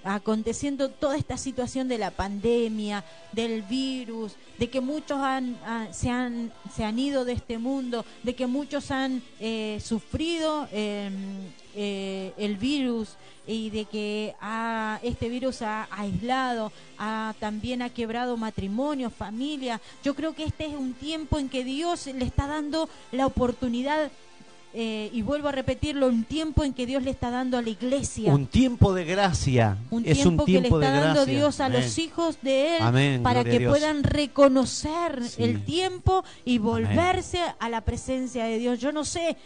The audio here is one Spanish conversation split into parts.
aconteciendo toda esta situación de la pandemia, del virus, de que muchos se han ido de este mundo, de que muchos han sufrido el virus, y de que este virus ha aislado, también ha quebrado matrimonios, familias. Yo creo que este es un tiempo en que Dios le está dando la oportunidad, y vuelvo a repetirlo, un tiempo en que Dios le está dando a la iglesia. Un tiempo de gracia. Es un tiempo que le está dando Dios a los hijos de Él. Amén, para gloria que a Dios. puedan reconocer el tiempo y volverse Amén. a la presencia de Dios. Yo no sé,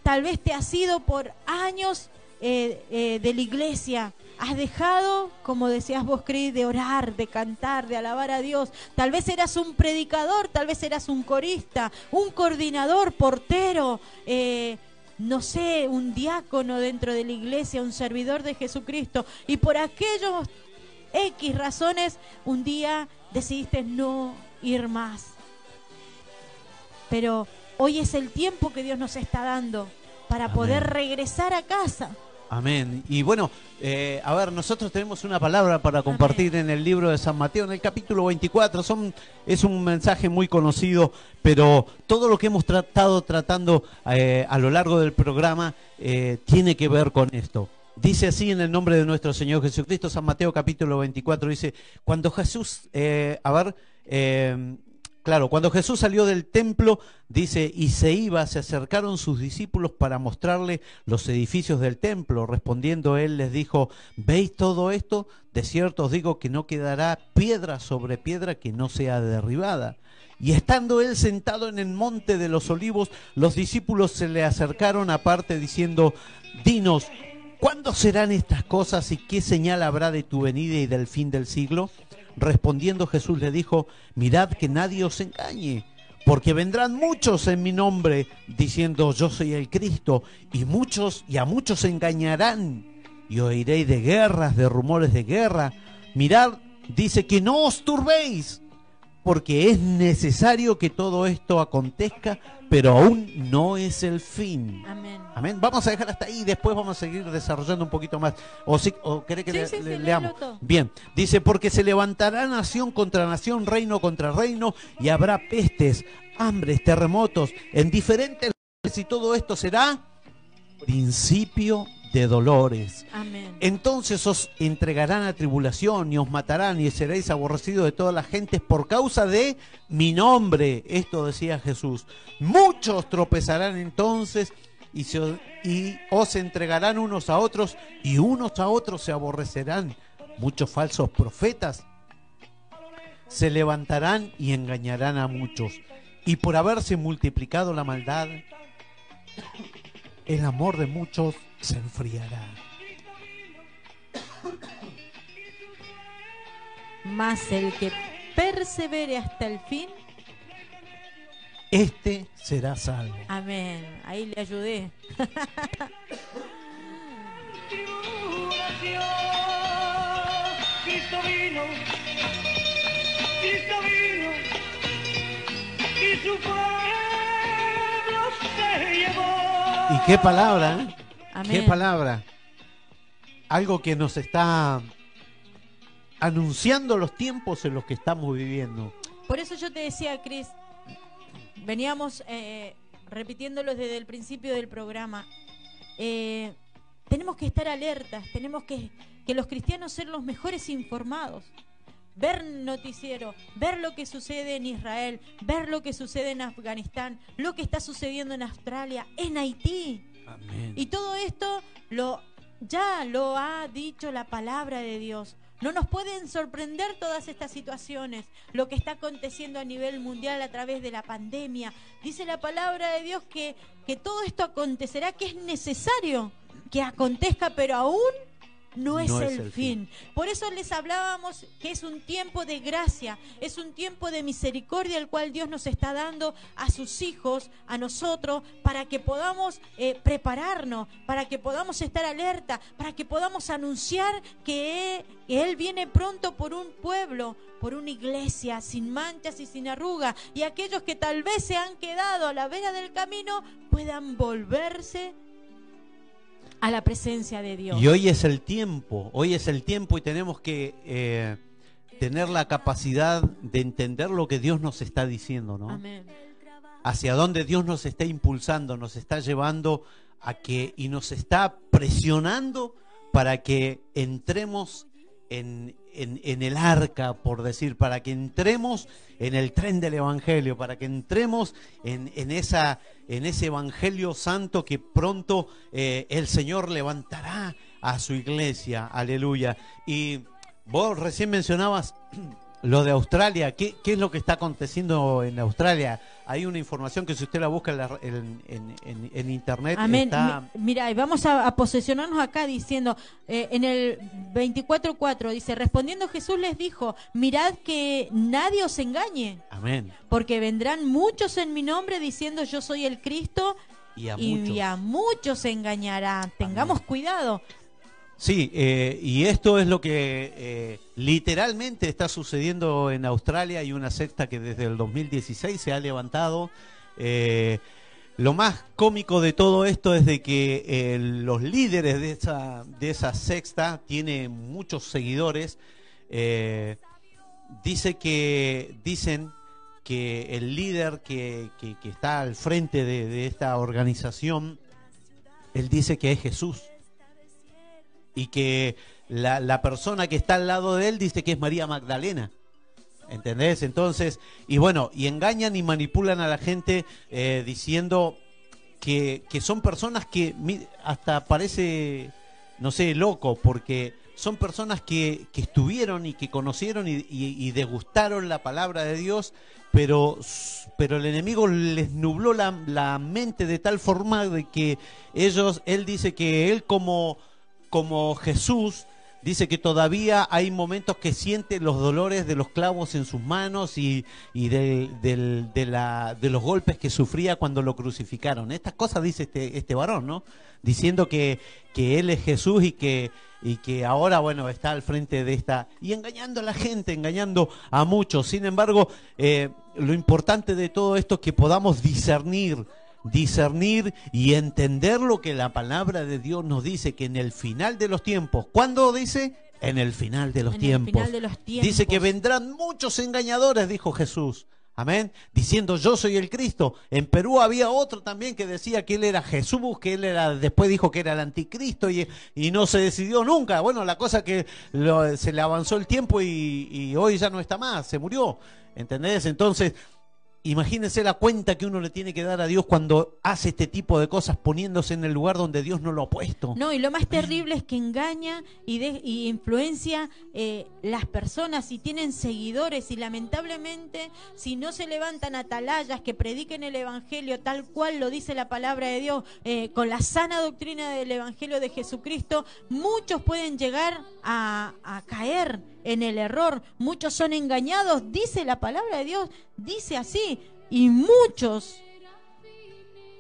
tal vez te has ido por años de la iglesia. Has dejado, como decías vos, Cris, de orar, de cantar, de alabar a Dios. Tal vez eras un predicador, tal vez eras un corista, un coordinador, portero, no sé, un diácono dentro de la iglesia, un servidor de Jesucristo. Y por aquellos X razones, un día decidiste no ir más. Pero hoy es el tiempo que Dios nos está dando para poder regresar a casa. Amén. Y bueno, a ver, nosotros tenemos una palabra para compartir en el libro de San Mateo, en el capítulo 24. Es un mensaje muy conocido, pero todo lo que hemos tratando a lo largo del programa tiene que ver con esto. Dice así en el nombre de nuestro Señor Jesucristo, San Mateo capítulo 24, dice, cuando Jesús, cuando Jesús salió del templo, dice, y se acercaron sus discípulos para mostrarle los edificios del templo. Respondiendo él les dijo, ¿veis todo esto? De cierto os digo que no quedará piedra sobre piedra que no sea derribada. Y estando él sentado en el monte de los olivos, los discípulos se le acercaron aparte diciendo, dinos, ¿cuándo serán estas cosas y qué señal habrá de tu venida y del fin del siglo? Respondiendo Jesús le dijo, mirad que nadie os engañe, porque vendrán muchos en mi nombre diciendo yo soy el Cristo, y a muchos engañarán, y oiréis de guerras, de rumores de guerra. Mirad, dice que no os turbéis, porque es necesario que todo esto acontezca, pero aún no es el fin. Amén. Amén. Vamos a dejar hasta ahí, después vamos a seguir desarrollando un poquito más. ¿O querés que leamos? Bien, dice, porque se levantará nación contra nación, reino contra reino, y habrá pestes, hambres, terremotos, en diferentes lugares, y todo esto será principio de dolores. Amén. Entonces os entregarán a tribulación y os matarán y seréis aborrecidos de todas las gentes por causa de mi nombre. Esto decía Jesús. Muchos tropezarán entonces y os entregarán unos a otros y unos a otros se aborrecerán. Muchos falsos profetas se levantarán y engañarán a muchos. Y por haberse multiplicado la maldad, el amor de muchos se enfriará. Mas el que persevere hasta el fin, este será salvo. amén. Ahí le ayudé. Cristo vino y su pueblo se llevó. Y qué palabra, ¿eh? Amén. Qué palabra. Algo que nos está anunciando los tiempos en los que estamos viviendo. Por eso yo te decía, Cris, veníamos repitiéndolo desde el principio del programa. Tenemos que estar alertas, tenemos que los cristianos ser los mejores informados. Ver noticiero, ver lo que sucede en Israel, ver lo que sucede en Afganistán, lo que está sucediendo en Australia, en Haití. Amén. Y todo esto ya lo ha dicho la palabra de Dios. No nos pueden sorprender todas estas situaciones, lo que está aconteciendo a nivel mundial a través de la pandemia. Dice la palabra de Dios que todo esto acontecerá, que es necesario que acontezca, pero aún no es el fin. Por eso les hablábamos que es un tiempo de gracia, es un tiempo de misericordia el cual Dios nos está dando a sus hijos, a nosotros, para que podamos prepararnos, para que podamos estar alerta, para que podamos anunciar que Él viene pronto por un pueblo, por una iglesia sin manchas y sin arrugas, y aquellos que tal vez se han quedado a la vera del camino puedan volverse a la presencia de Dios. Y hoy es el tiempo y tenemos que tener la capacidad de entender lo que Dios nos está diciendo, ¿no? Amén. Hacia dónde Dios nos está impulsando, nos está llevando a que, y nos está presionando para que entremos en el arca, por decir, para que entremos en el tren del Evangelio, para que entremos en ese Evangelio santo que pronto el Señor levantará a su iglesia. Aleluya. Y vos recién mencionabas lo de Australia. ¿Qué es lo que está aconteciendo en Australia? Hay una información que si usted la busca en internet. Amén. Está... Mira, y vamos a posicionarnos acá diciendo, en el 24:4 dice, respondiendo Jesús les dijo, mirad que nadie os engañe. Amén. Porque vendrán muchos en mi nombre diciendo yo soy el Cristo Y a muchos se engañarán. Tengamos cuidado. Sí, y esto es lo que literalmente está sucediendo en Australia. Hay una secta que desde el 2016 se ha levantado. Lo más cómico de todo esto es de que los líderes de esa secta tienen muchos seguidores. Dicen que el líder que está al frente de esta organización, él dice que es Jesús. Y que la persona que está al lado de él dice que es María Magdalena. ¿Entendés? Entonces, y bueno, y engañan y manipulan a la gente diciendo que son personas que hasta parece, no sé, loco, porque son personas que estuvieron y que conocieron y degustaron la palabra de Dios, pero el enemigo les nubló la mente de tal forma de que él dice que él como Jesús, dice que todavía hay momentos que siente los dolores de los clavos en sus manos y de los golpes que sufría cuando lo crucificaron. Estas cosas dice este varón, ¿no? Diciendo que él es Jesús y que ahora, bueno, está al frente de esta, y engañando a la gente, engañando a muchos. Sin embargo, lo importante de todo esto es que podamos discernir y entender lo que la palabra de Dios nos dice, que en el final de los tiempos, ¿cuándo dice? En el final de los tiempos. Dice que vendrán muchos engañadores, dijo Jesús. Amén. Diciendo yo soy el Cristo. En Perú había otro también que decía que él era Jesús, que él era, después dijo que era el anticristo y no se decidió nunca. Bueno, la cosa que se le avanzó el tiempo y hoy ya no está más, se murió. ¿Entendés? Entonces, imagínense la cuenta que uno le tiene que dar a Dios cuando hace este tipo de cosas, poniéndose en el lugar donde Dios no lo ha puesto. No, y lo más terrible es que engaña y influencia las personas y tienen seguidores, y lamentablemente si no se levantan atalayas que prediquen el Evangelio tal cual lo dice la palabra de Dios, con la sana doctrina del Evangelio de Jesucristo, muchos pueden llegar a caer en el error. Muchos son engañados, dice la palabra de Dios, dice así, y muchos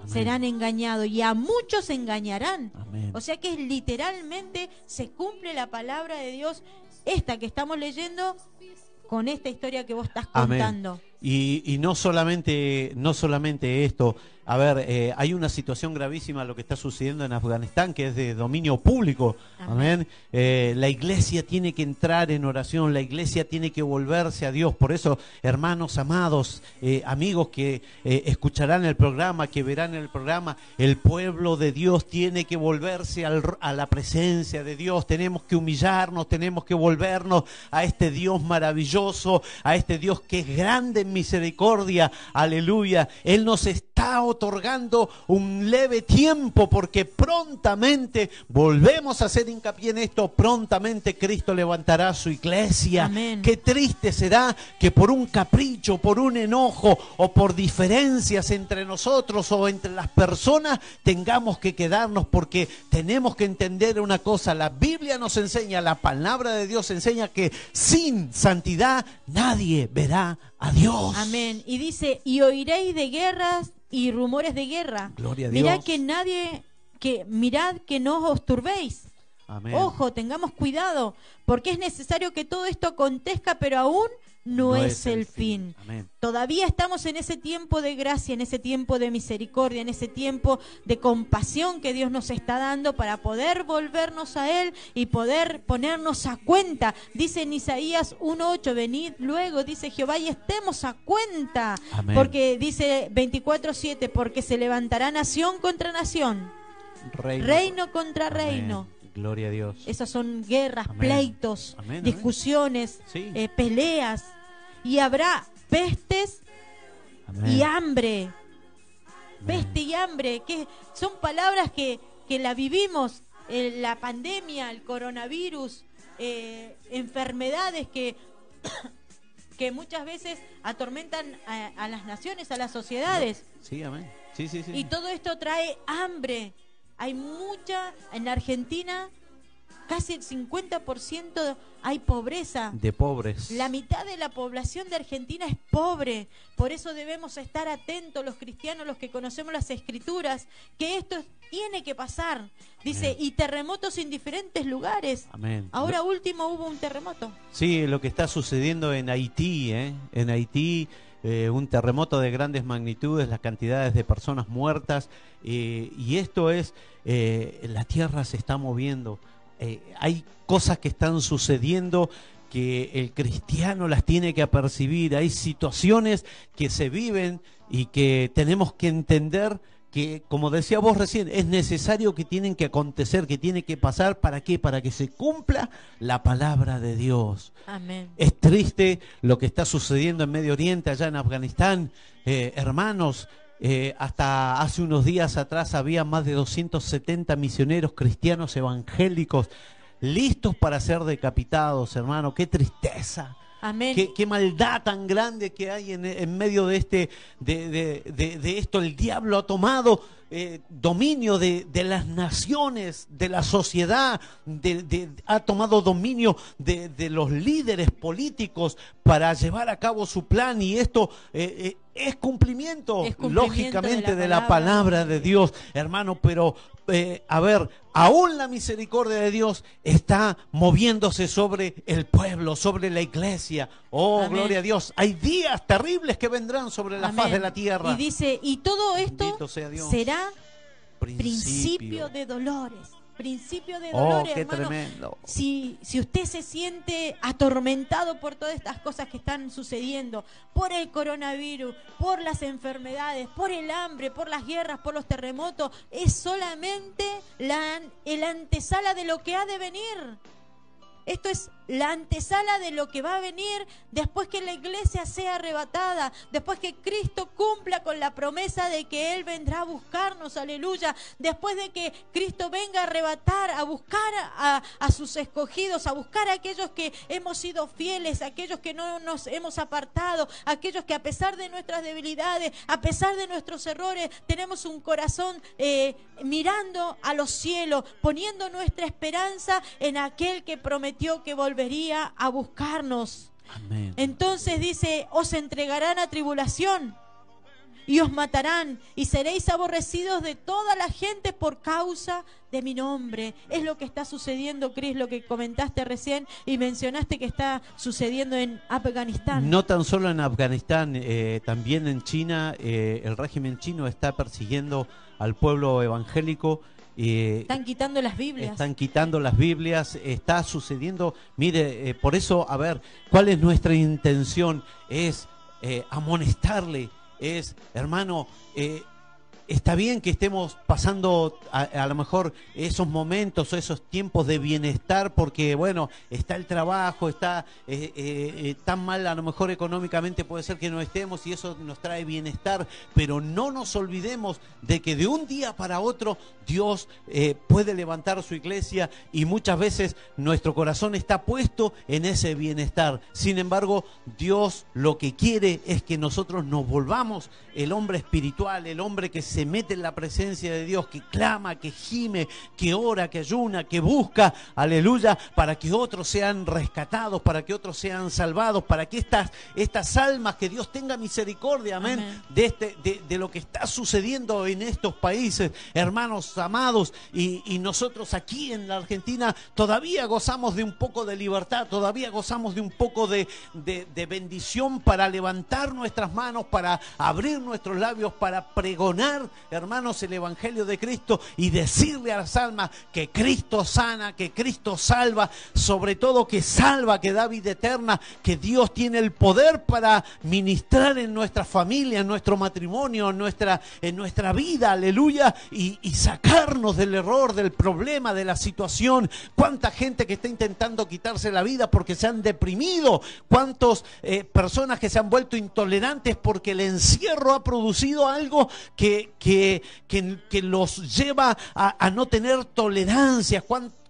serán engañados y a muchos engañarán. Amén. O sea que literalmente se cumple la palabra de Dios, esta que estamos leyendo, con esta historia que vos estás contando. Amén. Y no solamente esto. A ver, hay una situación gravísima lo que está sucediendo en Afganistán, que es de dominio público. Amén. La iglesia tiene que entrar en oración, la iglesia tiene que volverse a Dios. Por eso, hermanos amados, amigos que escucharán el programa, que verán el programa, el pueblo de Dios tiene que volverse a la presencia de Dios. Tenemos que humillarnos, tenemos que volvernos a este Dios maravilloso, a este Dios que es grande en misericordia. Aleluya. Él nos está otorgando un leve tiempo, porque prontamente, volvemos a hacer hincapié en esto, prontamente Cristo levantará su iglesia. Amén. Qué triste será que por un capricho, por un enojo o por diferencias entre nosotros o entre las personas tengamos que quedarnos, porque tenemos que entender una cosa: la Biblia nos enseña, la palabra de Dios enseña que sin santidad nadie verá a Dios. Amén. Y dice, y oiréis de guerras y rumores de guerra. Gloria a Dios. Mirad que no os turbéis. Amén. Ojo, tengamos cuidado, porque es necesario que todo esto acontezca, pero aún no es el fin. Amén. Todavía estamos en ese tiempo de gracia, en ese tiempo de misericordia, en ese tiempo de compasión que Dios nos está dando para poder volvernos a Él y poder ponernos a cuenta. Dice en Isaías 1:8, venid luego, dice Jehová, y estemos a cuenta. Amén. Porque dice 24:7, porque se levantará nación contra nación, reino contra Amén. reino. Gloria a Dios. Esas son guerras, Amén. pleitos, Amén, amén. discusiones, Sí. peleas. Y habrá pestes Amén. y hambre. Amén. Peste y hambre, que son palabras que la vivimos. La pandemia, el coronavirus, enfermedades que muchas veces atormentan a las naciones, a las sociedades. Sí, amén. Sí, sí, sí. Y todo esto trae hambre. Hay mucha, en Argentina, casi el 50% hay pobreza. De pobres. La mitad de la población de Argentina es pobre. Por eso debemos estar atentos los cristianos, los que conocemos las escrituras, que esto tiene que pasar. Dice, Amén. y terremotos en diferentes lugares. Amén. Ahora último hubo un terremoto. Sí, lo que está sucediendo en Haití, en Haití, un terremoto de grandes magnitudes, las cantidades de personas muertas, y esto es, la tierra se está moviendo, hay cosas que están sucediendo que el cristiano las tiene que apercibir, hay situaciones que se viven y que tenemos que entender que, como decía vos recién, es necesario, que tienen que acontecer, que tiene que pasar. ¿Para qué? Para que se cumpla la palabra de Dios. Amén. Es triste lo que está sucediendo en Medio Oriente, allá en Afganistán. Hermanos, hasta hace unos días atrás había más de 270 misioneros cristianos evangélicos listos para ser decapitados, hermano. ¡Qué tristeza! Amén. Qué maldad tan grande que hay en medio de de esto. El diablo ha tomado dominio de las naciones, de la sociedad, ha tomado dominio de los líderes políticos para llevar a cabo su plan, y esto es cumplimiento, lógicamente, de la palabra de Dios, hermano. Pero a ver, aún la misericordia de Dios está moviéndose sobre el pueblo, sobre la iglesia. Oh, Amén. Gloria a Dios. Hay días terribles que vendrán sobre la Amén. faz de la tierra. Y dice, y todo esto Bendito sea Dios. será principio de dolores. Principio de dolores, qué hermano. tremendo. Si usted se siente atormentado por todas estas cosas que están sucediendo, por el coronavirus, por las enfermedades, por el hambre, por las guerras, por los terremotos, es solamente el antesala de lo que ha de venir. Esto es la antesala de lo que va a venir después que la iglesia sea arrebatada, después que Cristo cumpla con la promesa de que Él vendrá a buscarnos, aleluya, después de que Cristo venga a arrebatar, a buscar a sus escogidos, a buscar a aquellos que hemos sido fieles, a aquellos que no nos hemos apartado, a aquellos que a pesar de nuestras debilidades, a pesar de nuestros errores, tenemos un corazón mirando a los cielos, poniendo nuestra esperanza en aquel que prometió que volvería a buscarnos. Amén. Entonces dice, os entregarán a tribulación y os matarán y seréis aborrecidos de toda la gente por causa de mi nombre. Es lo que está sucediendo, Cris, lo que comentaste recién y mencionaste que está sucediendo en Afganistán. No tan solo en Afganistán, también en China. El régimen chino está persiguiendo al pueblo evangélico. Están quitando las Biblias. Están quitando las Biblias, está sucediendo. Mire, por eso, a ver, ¿cuál es nuestra intención? Es amonestarle, es, hermano, está bien que estemos pasando a lo mejor esos momentos o esos tiempos de bienestar, porque bueno, está el trabajo, está tan mal a lo mejor económicamente, puede ser que no estemos y eso nos trae bienestar, pero no nos olvidemos de que de un día para otro Dios puede levantar su iglesia, y muchas veces nuestro corazón está puesto en ese bienestar. Sin embargo, Dios lo que quiere es que nosotros nos volvamos el hombre espiritual, el hombre que se mete en la presencia de Dios, que clama, que gime, que ora, que ayuna, que busca, aleluya, para que otros sean rescatados, para que otros sean salvados, para que estas almas, que Dios tenga misericordia, amén, de lo que está sucediendo en estos países, hermanos amados, y nosotros aquí en la Argentina todavía gozamos de un poco de libertad, todavía gozamos de un poco de bendición para levantar nuestras manos, para abrir nuestros labios, para pregonar, hermanos, el Evangelio de Cristo y decirle a las almas que Cristo sana, que Cristo salva, sobre todo que salva, que da vida eterna, que Dios tiene el poder para ministrar en nuestra familia, en nuestro matrimonio, en nuestra vida, aleluya, y sacarnos del error, del problema, de la situación. Cuánta gente que está intentando quitarse la vida porque se han deprimido, cuántas personas que se han vuelto intolerantes porque el encierro ha producido algo que los lleva a no tener tolerancia.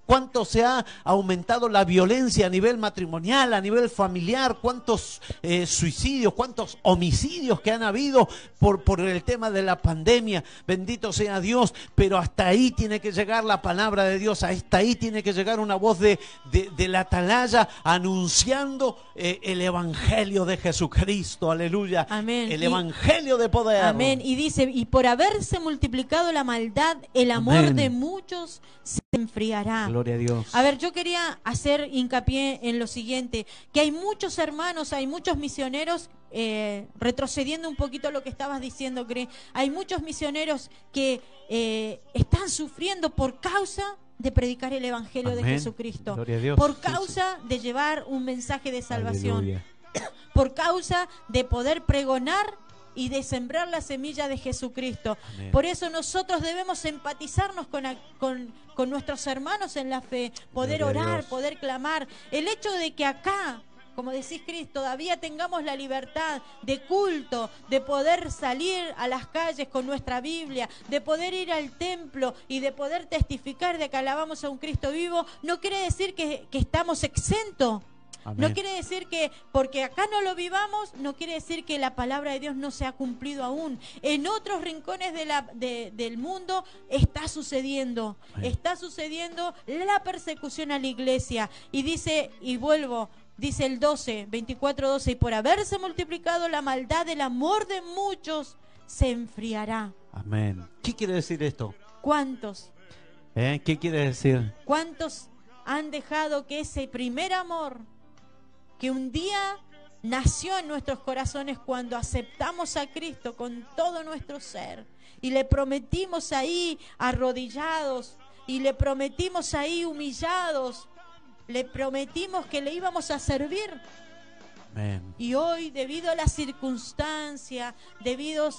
Cuánto se ha aumentado la violencia a nivel matrimonial, a nivel familiar, cuántos suicidios, cuántos homicidios que han habido por el tema de la pandemia. Bendito sea Dios, pero hasta ahí tiene que llegar la palabra de Dios, hasta ahí tiene que llegar una voz de la atalaya anunciando el Evangelio de Jesucristo, aleluya. Amén. El Evangelio de poder. Amén. Y dice, y por haberse multiplicado la maldad, el amor Amén. de muchos se enfriará. Gloria a Dios. A ver, yo quería hacer hincapié en lo siguiente, que hay muchos hermanos, hay muchos misioneros, retrocediendo un poquito lo que estabas diciendo, Cris, hay muchos misioneros que están sufriendo por causa de predicar el Evangelio Amén. de Jesucristo, Gloria a Dios. por Sí, causa de llevar un mensaje de salvación, Aleluya. por causa de poder pregonar y de sembrar la semilla de Jesucristo. Amén. Por eso nosotros debemos empatizarnos con nuestros hermanos en la fe, poder Gloria a orar, Dios. poder clamar. El hecho de que acá, como decís, Cris, todavía tengamos la libertad de culto, de poder salir a las calles con nuestra Biblia, de poder ir al templo y de poder testificar de que alabamos a un Cristo vivo, no quiere decir que estamos exentos. Amén. No quiere decir que porque acá no lo vivamos, no quiere decir que la palabra de Dios no se ha cumplido aún. En otros rincones del mundo está sucediendo. Amén. Está sucediendo la persecución a la iglesia. Y dice, y vuelvo, dice el 24:12, y por haberse multiplicado la maldad, el amor de muchos se enfriará. Amén. ¿Qué quiere decir esto? ¿Cuántos? ¿Qué quiere decir? ¿Cuántos han dejado que ese primer amor que un día nació en nuestros corazones cuando aceptamos a Cristo con todo nuestro ser y le prometimos ahí arrodillados y le prometimos ahí humillados, le prometimos que le íbamos a servir? Amén. Y hoy, debido a la circunstancia, debido,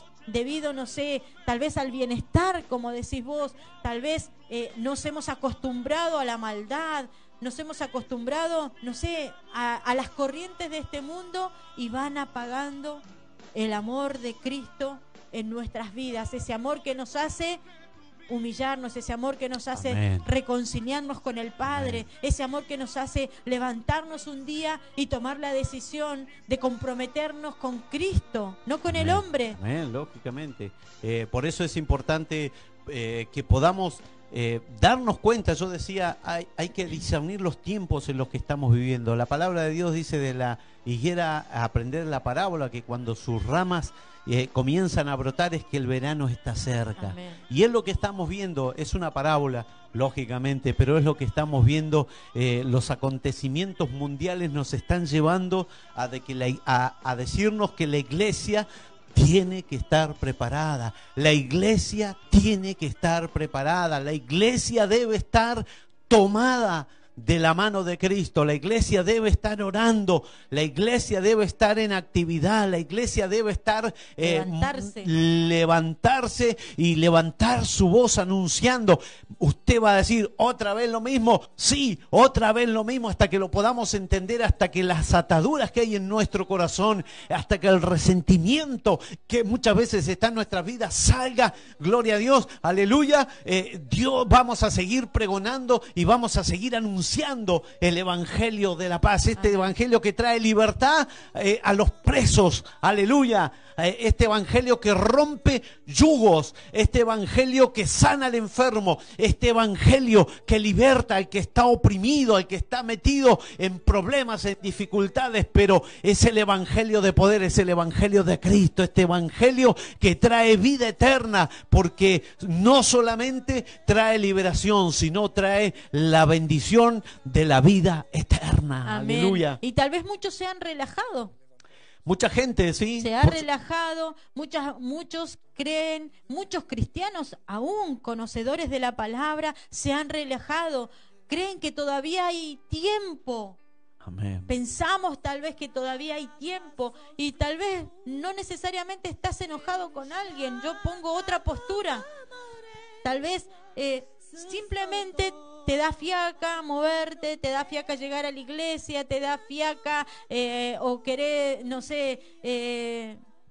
no sé, tal vez al bienestar, como decís vos, tal vez nos hemos acostumbrado a la maldad, nos hemos acostumbrado, no sé, a las corrientes de este mundo y van apagando el amor de Cristo en nuestras vidas, ese amor que nos hace humillarnos, ese amor que nos hace Amén. reconciliarnos con el Padre, Amén. ese amor que nos hace levantarnos un día y tomar la decisión de comprometernos con Cristo, no con el Amén. hombre. Amén, lógicamente. Por eso es importante que podamos darnos cuenta. Yo decía, hay que discernir los tiempos en los que estamos viviendo. La palabra de Dios dice de la higuera, a aprender la parábola, que cuando sus ramas comienzan a brotar es que el verano está cerca. Amén. Y es lo que estamos viendo, es una parábola, lógicamente, pero es lo que estamos viendo. Los acontecimientos mundiales nos están llevando a decirnos que la iglesia tiene que estar preparada. La iglesia tiene que estar preparada. La iglesia debe estar tomada de la mano de Cristo. La iglesia debe estar orando. La iglesia debe estar en actividad. La iglesia debe estar levantarse y levantar su voz anunciando. Usted va a decir, ¿otra vez lo mismo? Sí, otra vez lo mismo, hasta que lo podamos entender, hasta que las ataduras que hay en nuestro corazón, hasta que el resentimiento que muchas veces está en nuestras vidas salga. Gloria a Dios, aleluya. Dios, vamos a seguir pregonando y vamos a seguir anunciando anunciando el evangelio de la paz, este evangelio que trae libertad a los presos, aleluya. Este evangelio que rompe yugos, este evangelio que sana al enfermo, este evangelio que liberta al que está oprimido, al que está metido en problemas, en dificultades, pero es el evangelio de poder, es el evangelio de Cristo, este evangelio que trae vida eterna, porque no solamente trae liberación, sino trae la bendición de la vida eterna. Amén. Aleluya. Y tal vez muchos se han relajado. Mucha gente, sí. Se ha relajado, muchos creen, muchos cristianos, aún conocedores de la palabra, se han relajado. Creen que todavía hay tiempo. Amén. Pensamos tal vez que todavía hay tiempo y tal vez no necesariamente estás enojado con alguien. Yo pongo otra postura. Tal vez simplemente te da fiaca moverte, te da fiaca llegar a la iglesia, te da fiaca o querer, no sé,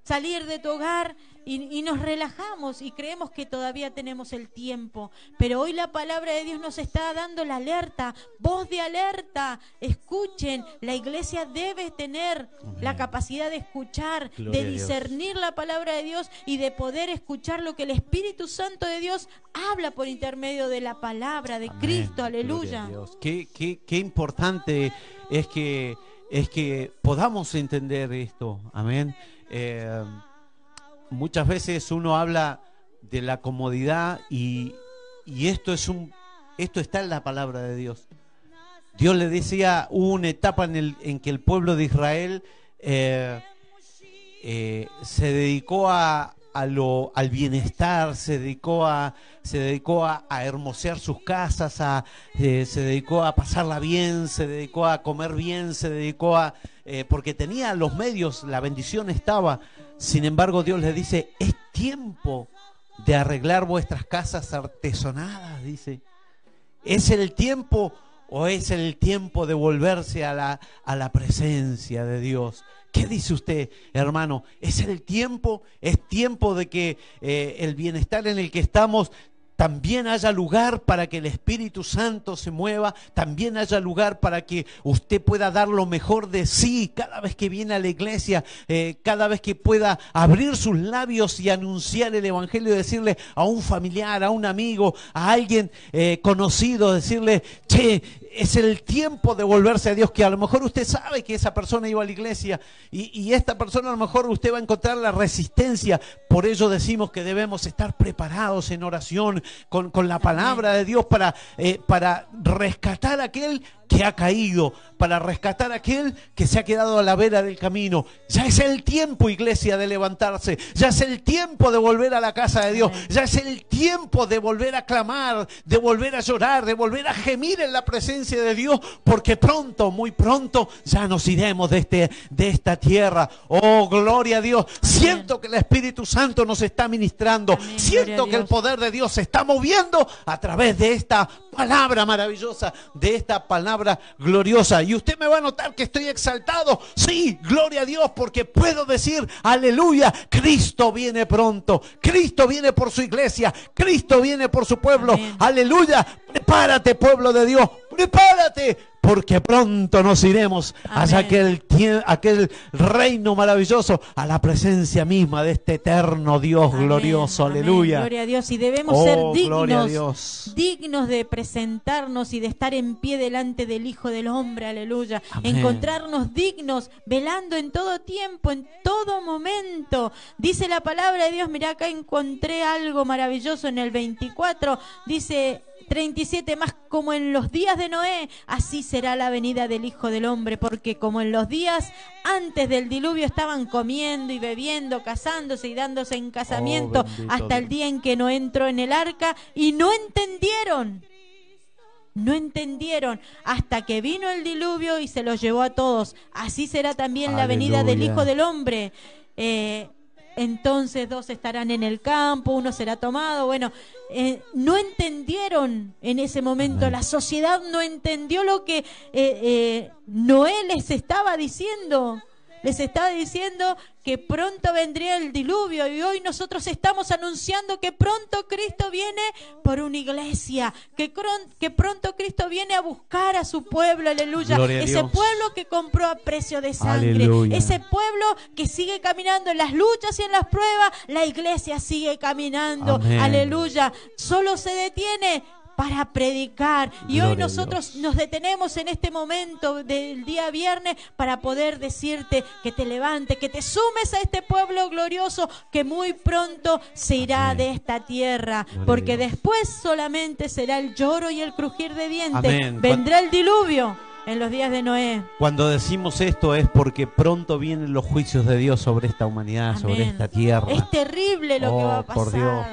salir de tu hogar y nos relajamos y creemos que todavía tenemos el tiempo. Pero hoy la palabra de Dios nos está dando la alerta, voz de alerta. Escuchen, la iglesia debe tener la capacidad de escuchar, Gloria de discernir la palabra de Dios y de poder escuchar lo que el Espíritu Santo de Dios habla por intermedio de la palabra de Cristo. Aleluya. Qué importante es que podamos entender esto. Amén. Muchas veces uno habla de la comodidad y esto está en la palabra de Dios. Dios le decía, hubo una etapa en que el pueblo de Israel se dedicó al bienestar, se dedicó a hermosear sus casas, se dedicó a pasarla bien, se dedicó a comer bien, se dedicó porque tenía los medios, la bendición estaba. Sin embargo, Dios le dice, es tiempo de arreglar vuestras casas artesonadas, dice. ¿Es el tiempo o es el tiempo de volverse a la presencia de Dios? ¿Qué dice usted, hermano? ¿Es el tiempo? ¿Es tiempo de que el bienestar en el que estamos también haya lugar para que el Espíritu Santo se mueva? También haya lugar para que usted pueda dar lo mejor de sí cada vez que viene a la iglesia, cada vez que pueda abrir sus labios y anunciar el Evangelio, decirle a un familiar, a un amigo, a alguien conocido, decirle, che, es el tiempo de volverse a Dios, que a lo mejor usted sabe que esa persona iba a la iglesia y esta persona a lo mejor usted va a encontrar la resistencia. Por ello decimos que debemos estar preparados en oración con la palabra de Dios para rescatar a aquel que ha caído, para rescatar a aquel que se ha quedado a la vera del camino. Ya es el tiempo, iglesia, de levantarse. Ya es el tiempo de volver a la casa de Dios. Ya es el tiempo de volver a clamar, de volver a llorar, de volver a gemir en la presencia de Dios, porque pronto, muy pronto, ya nos iremos de esta tierra. Oh, gloria a Dios. Amén. Siento que el Espíritu Santo nos está ministrando. Amén. Siento que el poder de Dios se está moviendo a través de esta palabra maravillosa, de esta palabra gloriosa. Y usted me va a notar que estoy exaltado. Sí, gloria a Dios, porque puedo decir, aleluya, Cristo viene pronto. Cristo viene por su iglesia. Cristo viene por su pueblo. Amén. Aleluya. Prepárate, pueblo de Dios. Prepárate, porque pronto nos iremos hacia aquel reino maravilloso, a la presencia misma de este eterno Dios. Amén, glorioso. Amén. Aleluya. Gloria a Dios. Y debemos ser dignos de presentarnos y de estar en pie delante del Hijo del Hombre. Aleluya. Amén. Encontrarnos dignos, velando en todo tiempo, en todo momento. Dice la palabra de Dios, mira, acá encontré algo maravilloso en el 24. Dice 37, más como en los días de Noé, así será la venida del Hijo del Hombre, porque como en los días antes del diluvio estaban comiendo y bebiendo, casándose y dándose en casamiento, hasta el día en que Noé entró en el arca y no entendieron hasta que vino el diluvio y se los llevó a todos. Así será también la venida del Hijo del Hombre. Entonces 2 estarán en el campo, 1 será tomado. Bueno, no entendieron en ese momento. Amén. La sociedad no entendió lo que Noé les estaba diciendo. les estaba diciendo que pronto vendría el diluvio, y hoy nosotros estamos anunciando que pronto Cristo viene por una iglesia, que pronto Cristo viene a buscar a su pueblo, aleluya. Gloria a Ese Dios. pueblo que compró a precio de sangre, Aleluya. ese pueblo que sigue caminando en las luchas y en las pruebas, la iglesia sigue caminando, Amén. aleluya. Solo se detiene para predicar, y Gloria hoy a nosotros Dios. nos detenemos en este momento del día viernes para poder decirte que te levantes, que te sumes a este pueblo glorioso que muy pronto se irá Amén. de esta tierra, Gloria a porque Dios. después solamente será el lloro y el crujir de dientes. Amén. Vendrá el diluvio en los días de Noé. Cuando decimos esto es porque pronto vienen los juicios de Dios sobre esta humanidad, sobre Amén. esta tierra. Es terrible lo que va a pasar. Por Dios,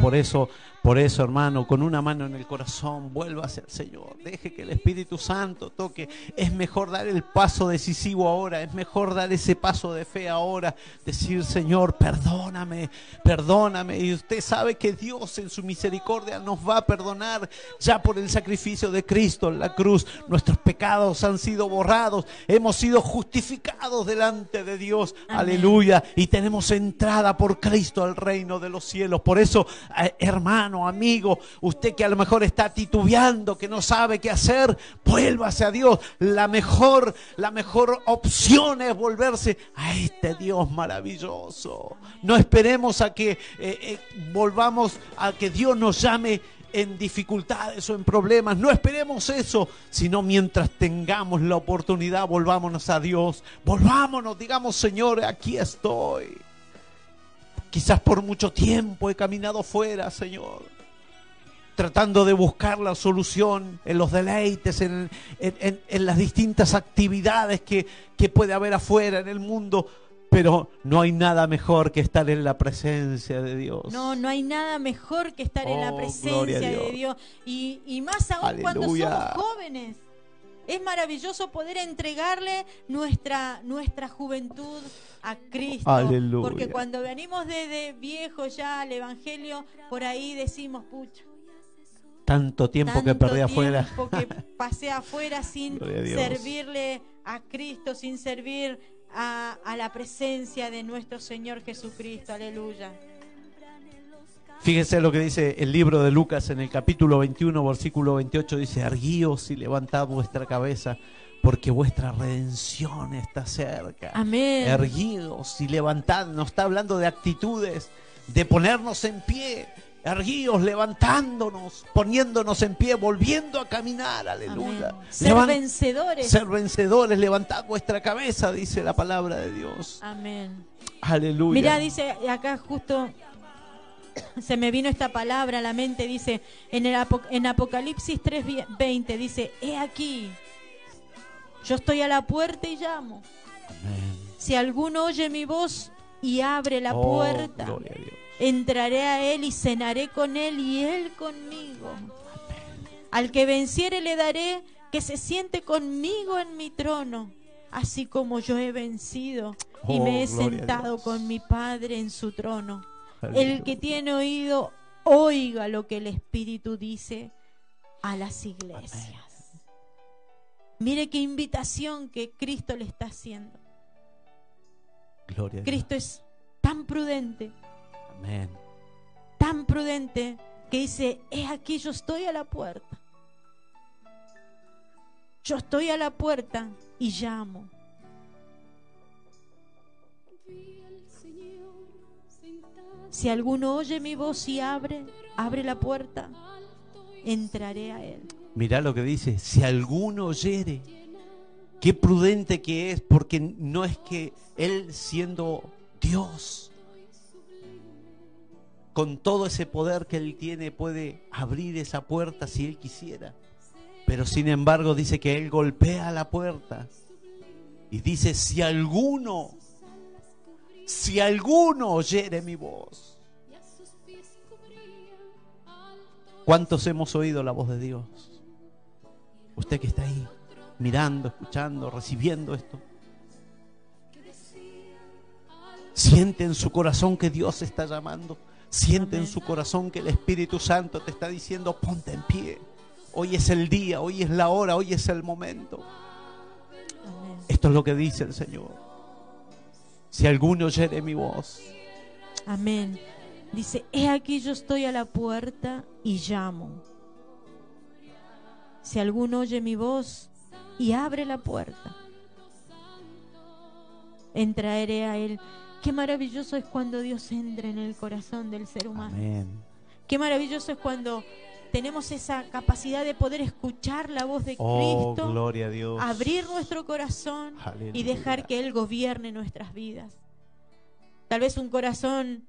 por eso, hermano, con una mano en el corazón, vuélvase al Señor. Deje que el Espíritu Santo toque. Es mejor dar el paso decisivo ahora. Es mejor dar ese paso de fe ahora. Decir, Señor, perdóname, perdóname. Y usted sabe que Dios en su misericordia nos va a perdonar. Ya por el sacrificio de Cristo en la cruz, nuestros pecados han sido borrados. Hemos sido justificados delante de Dios. Amén. Aleluya. Y tenemos entrada por Cristo al reino de los cielos. Por eso, hermano, amigo, usted que a lo mejor está titubeando, que no sabe qué hacer, vuélvase a Dios. La mejor opción es volverse a este Dios maravilloso. No esperemos a que volvamos a que Dios nos llame en dificultades o en problemas. No esperemos eso, sino mientras tengamos la oportunidad, volvámonos a Dios. Volvámonos, digamos, Señor, aquí estoy. Quizás por mucho tiempo he caminado fuera, Señor, tratando de buscar la solución en los deleites, en las distintas actividades que puede haber afuera en el mundo. Pero no hay nada mejor que estar en la presencia de Dios. No hay nada mejor que estar en la gloria a presencia Dios. de Dios. Y más aún cuando Aleluya. somos jóvenes. Es maravilloso poder entregarle nuestra juventud a Cristo. Aleluya. Porque cuando venimos de viejos ya al Evangelio, por ahí decimos, pucha, Tanto tiempo que perdí afuera. tiempo que pasé afuera sin Gloria a Dios. servirle a Cristo, sin servir a la presencia de nuestro Señor Jesucristo. Aleluya. Fíjese lo que dice el libro de Lucas en el capítulo 21, versículo 28. Dice, erguíos y levantad vuestra cabeza, porque vuestra redención está cerca. Amén. Erguíos y levantad. Nos está hablando de actitudes, de ponernos en pie. Erguíos, levantándonos, poniéndonos en pie, volviendo a caminar. Aleluya. Amén. Ser vencedores. Ser vencedores, levantad vuestra cabeza, dice la palabra de Dios. Amén. Aleluya. Mirá, dice acá justo, se me vino esta palabra a la mente, dice, en Apocalipsis 3:20, dice, he aquí, yo estoy a la puerta y llamo. Amén. Si alguno oye mi voz y abre la puerta, Gloria a Dios. entraré a él y cenaré con él y él conmigo. Al que venciere le daré que se siente conmigo en mi trono, así como yo he vencido y me he gloria a sentado Dios. con mi Padre en su trono. Aleluya. El que tiene oído, oiga lo que el Espíritu dice a las iglesias. Mire qué invitación que Cristo le está haciendo. Gloria a Dios. Cristo es tan prudente, Amén. tan prudente, que dice, he aquí, yo estoy a la puerta. Yo estoy a la puerta y llamo. Si alguno oye mi voz y abre la puerta, entraré a él. Mirá lo que dice, si alguno oyere. Qué prudente que es, porque no es que él, siendo Dios, con todo ese poder que él tiene, puede abrir esa puerta si él quisiera. Pero sin embargo dice que él golpea la puerta y dice, si alguno oyere mi voz. ¿Cuántos hemos oído la voz de Dios? Usted que está ahí, mirando, escuchando, recibiendo esto. Siente en su corazón que Dios está llamando. Siente en su corazón que el Espíritu Santo te está diciendo, ponte en pie. Hoy es el día, hoy es la hora, hoy es el momento. Amén. Esto es lo que dice el Señor. Si alguno oyere mi voz. Amén. Dice, he aquí yo estoy a la puerta y llamo. Si alguno oye mi voz y abre la puerta, entraré a él. Qué maravilloso es cuando Dios entra en el corazón del ser humano. Amén. Qué maravilloso es cuando tenemos esa capacidad de poder escuchar la voz de Oh, Cristo, gloria a Dios. abrir nuestro corazón y Aleluya. dejar que Él gobierne nuestras vidas. Tal vez un corazón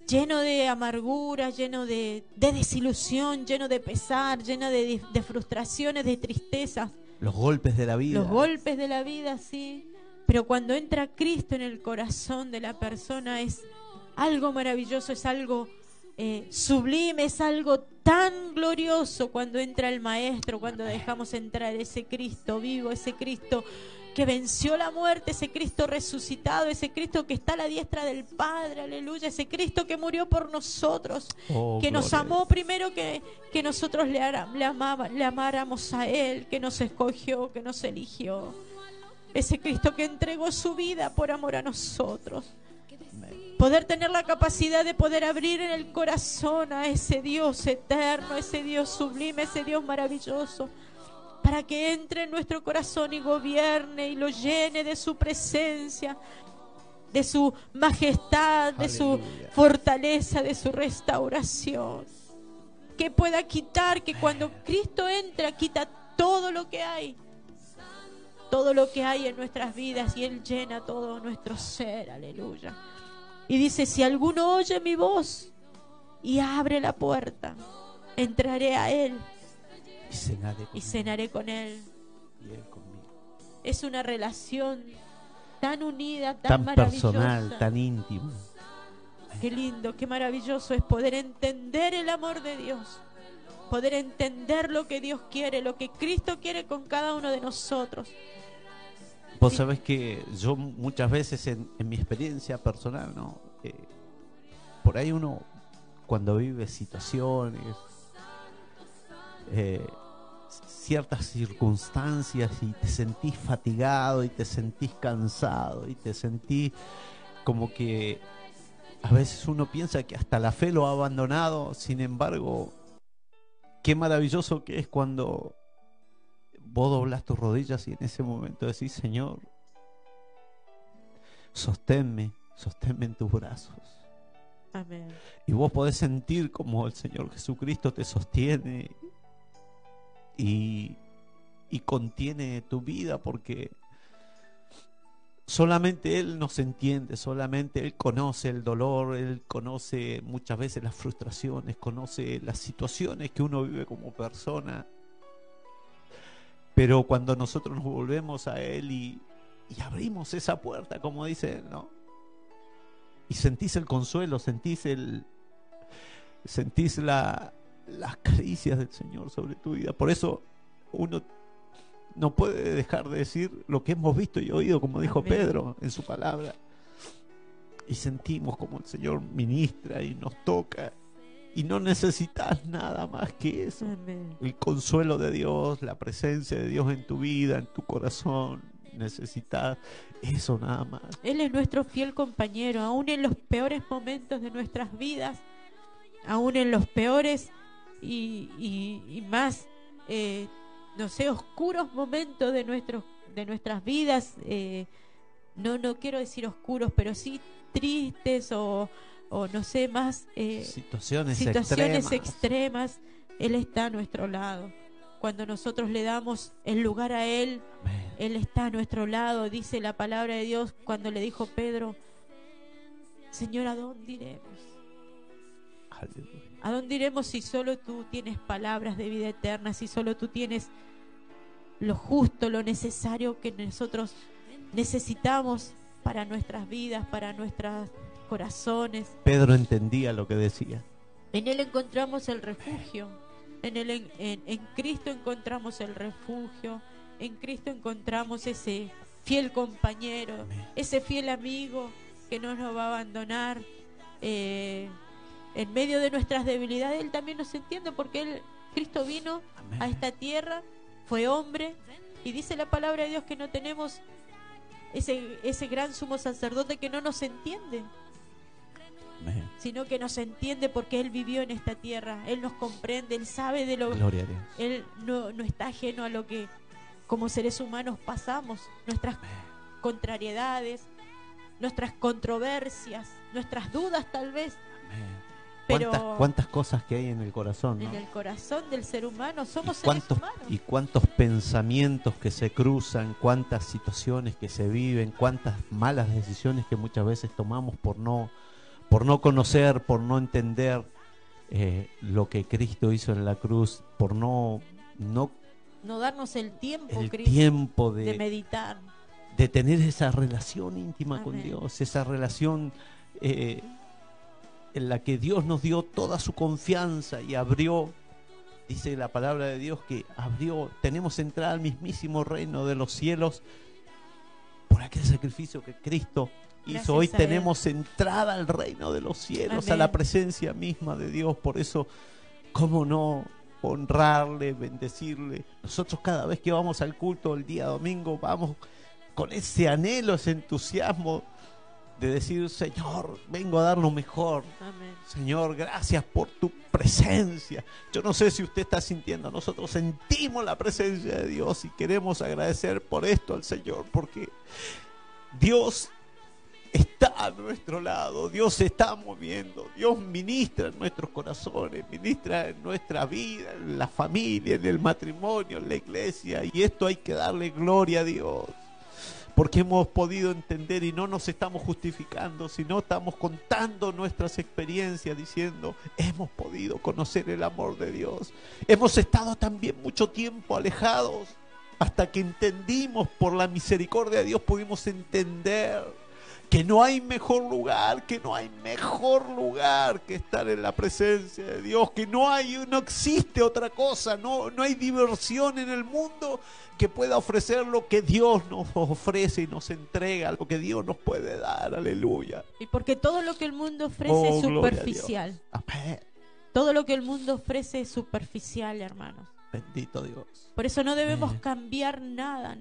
lleno de amargura, lleno de desilusión, lleno de pesar, lleno de frustraciones, de tristezas. Los golpes de la vida. Los golpes de la vida, sí. Pero cuando entra Cristo en el corazón de la persona es algo maravilloso, es algo sublime, es algo tan glorioso cuando entra el Maestro, cuando dejamos entrar ese Cristo vivo, ese Cristo que venció la muerte, ese Cristo resucitado, ese Cristo que está a la diestra del Padre, aleluya, ese Cristo que murió por nosotros, Oh, que nos gloria a amó Dios. primero que nosotros le amáramos a Él, que nos escogió, que nos eligió. Ese Cristo que entregó su vida por amor a nosotros. Poder tener la capacidad de poder abrir en el corazón a ese Dios eterno, ese Dios sublime, ese Dios maravilloso, para que entre en nuestro corazón y gobierne y lo llene de su presencia, de su majestad, de su Aleluya. fortaleza, de su restauración. Que pueda quitar, que cuando Cristo entra, quita todo lo que hay. Todo lo que hay en nuestras vidas y Él llena todo nuestro ser, aleluya. Y dice, si alguno oye mi voz y abre la puerta, entraré a Él Y cenaré con y cenaré con Él. y él conmigo. Es una relación tan unida, Tan tan maravillosa. personal, tan íntimo. Qué lindo, qué maravilloso es poder entender el amor de Dios, poder entender lo que Dios quiere, lo que Cristo quiere con cada uno de nosotros. Vos sabés que yo muchas veces en mi experiencia personal, ¿no? Por ahí uno cuando vive situaciones, ciertas circunstancias y te sentís fatigado y te sentís cansado y te sentís como que a veces uno piensa que hasta la fe lo ha abandonado. Sin embargo, qué maravilloso que es cuando vos doblás tus rodillas y en ese momento decís, Señor, sosténme en tus brazos. Amén. Y vos podés sentir como el Señor Jesucristo te sostiene y contiene tu vida, porque solamente Él nos entiende, solamente Él conoce el dolor, Él conoce muchas veces las frustraciones, conoce las situaciones que uno vive como persona. Pero cuando nosotros nos volvemos a Él y abrimos esa puerta, como dice Él, ¿no? Y sentís el consuelo, sentís las caricias del Señor sobre tu vida. Por eso uno no puede dejar de decir lo que hemos visto y oído, como dijo Amén. Pedro en su palabra. Y sentimos como el Señor ministra y nos toca. Y no necesitas nada más que eso. Amén. El consuelo de Dios, la presencia de Dios en tu vida, en tu corazón. Necesitas eso nada más. Él es nuestro fiel compañero, aún en los peores momentos de nuestras vidas, aún en los peores y más, no sé, oscuros momentos de nuestras vidas. No quiero decir oscuros, pero sí tristes o no sé, más Situaciones extremas. Él está a nuestro lado. Cuando nosotros le damos el lugar a Él, Amén. Él está a nuestro lado. Dice la palabra de Dios cuando le dijo Pedro, Señor, ¿a dónde iremos? Aleluya. ¿A dónde iremos si solo tú tienes palabras de vida eterna? Si solo tú tienes lo justo, lo necesario que nosotros necesitamos para nuestras vidas, para nuestros corazones. Pedro entendía lo que decía. En Él encontramos el refugio. En Cristo encontramos el refugio. En Cristo encontramos ese fiel compañero, Amén. ese fiel amigo que no nos va a abandonar. En medio de nuestras debilidades, Él también nos entiende, porque Cristo vino Amén. a esta tierra, fue hombre, y dice la palabra de Dios que no tenemos ese gran sumo sacerdote que no nos entiende, Amén. sino que nos entiende porque Él vivió en esta tierra. Él nos comprende, Él sabe de lo... Gloria a Dios. Él no está ajeno a lo que como seres humanos pasamos, nuestras contrariedades, nuestras controversias, nuestras dudas tal vez, Amén. pero ¿Cuántas cosas que hay en el corazón, ¿no? en el corazón del ser humano somos ¿Y seres cuántos, humanos. y cuántos pensamientos que se cruzan, cuántas situaciones que se viven, cuántas malas decisiones que muchas veces tomamos por no conocer, por no entender lo que Cristo hizo en la cruz, por no No darnos el tiempo, el Cristo, tiempo de meditar. de tener esa relación íntima con Amén. Dios, esa relación en la que Dios nos dio toda su confianza y abrió, dice la palabra de Dios que abrió, tenemos entrada al mismísimo reino de los cielos por aquel sacrificio que Cristo hizo. Gracias Hoy a Él. tenemos entrada al reino de los cielos, Amén. a la presencia misma de Dios. Por eso, ¿cómo no honrarle, bendecirle? Nosotros cada vez que vamos al culto el día domingo vamos con ese anhelo, ese entusiasmo de decir: Señor, vengo a dar lo mejor. Amén. Señor, gracias por tu presencia. Yo no sé si usted está sintiendo, nosotros sentimos la presencia de Dios y queremos agradecer por esto al Señor, porque Dios está a nuestro lado, Dios se está moviendo, Dios ministra en nuestros corazones, ministra en nuestra vida, en la familia, en el matrimonio, en la iglesia, y esto hay que darle gloria a Dios, porque hemos podido entender y no nos estamos justificando, sino estamos contando nuestras experiencias, diciendo: hemos podido conocer el amor de Dios. Hemos estado también mucho tiempo alejados, hasta que entendimos, por la misericordia de Dios pudimos entender que no hay mejor lugar, que estar en la presencia de Dios, que no existe otra cosa, no hay diversión en el mundo que pueda ofrecer lo que Dios nos ofrece y nos entrega, lo que Dios nos puede dar. Aleluya. Y porque todo lo que el mundo ofrece Oh, es gloria a superficial. Dios. Amén. Todo lo que el mundo ofrece es superficial, hermanos. Bendito Dios. Por eso no debemos Amén. cambiar nada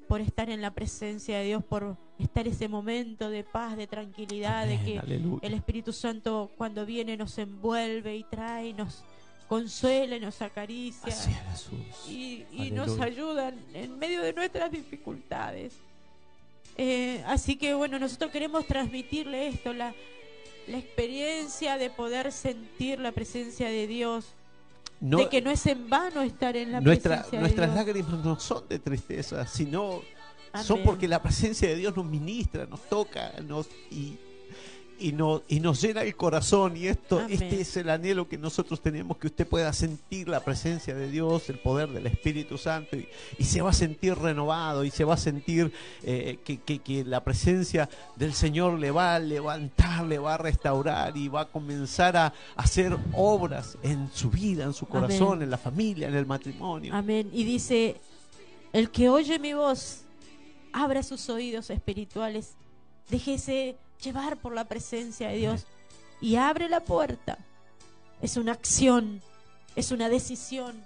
por estar en la presencia de Dios, por estar ese momento de paz, de tranquilidad, Amén, de que aleluya. el Espíritu Santo cuando viene nos envuelve y trae, nos consuela y nos acaricia Así es, Jesús. y nos Aleluya. ayuda en medio de nuestras dificultades. Así que bueno, nosotros queremos transmitirle esto, la experiencia de poder sentir la presencia de Dios, No, de que no es en vano estar en la presencia de nuestras Dios. lágrimas no son de tristeza, sino son Amén. porque la presencia de Dios nos ministra, nos toca, y nos llena el corazón. Y Amén. este es el anhelo que nosotros tenemos, que usted pueda sentir la presencia de Dios, el poder del Espíritu Santo, y se va a sentir renovado, y se va a sentir que la presencia del Señor le va a levantar, le va a restaurar, y va a comenzar a hacer obras en su vida, en su corazón, Amén. en la familia, en el matrimonio. Amén. Y dice, el que oye mi voz, abra sus oídos espirituales, déjese llevar por la presencia de Dios y abre la puerta. Es una acción, es una decisión,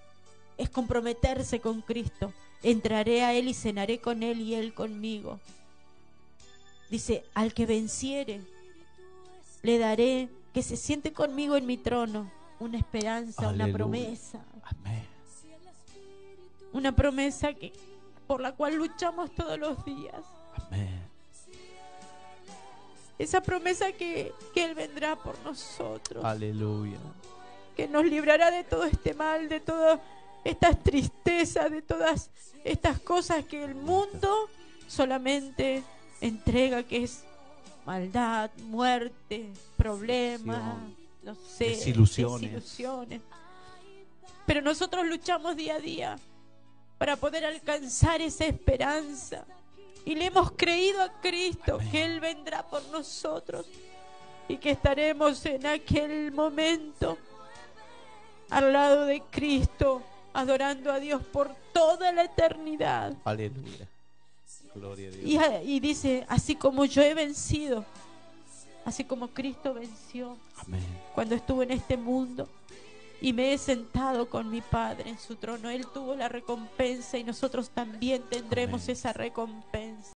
es comprometerse con Cristo. Entraré a Él y cenaré con Él y Él conmigo. Dice, al que venciere, le daré que se siente conmigo en mi trono. Una esperanza, Aleluya. una promesa. Amén. Una promesa por la cual luchamos todos los días. Amén. Esa promesa que Él vendrá por nosotros, Aleluya. que nos librará de todo este mal, de todas estas tristezas, de todas estas cosas que el mundo solamente entrega, que es maldad, muerte, problemas, no sé, desilusiones. Pero nosotros luchamos día a día para poder alcanzar esa esperanza. Y le hemos creído a Cristo. Amén. Que Él vendrá por nosotros y que estaremos en aquel momento al lado de Cristo, adorando a Dios por toda la eternidad. Aleluya. Gloria a Dios. Y dice, así como yo he vencido, así como Cristo venció. Amén. Cuando estuvo en este mundo, y me he sentado con mi Padre en su trono. Él tuvo la recompensa y nosotros también tendremos Amén. esa recompensa.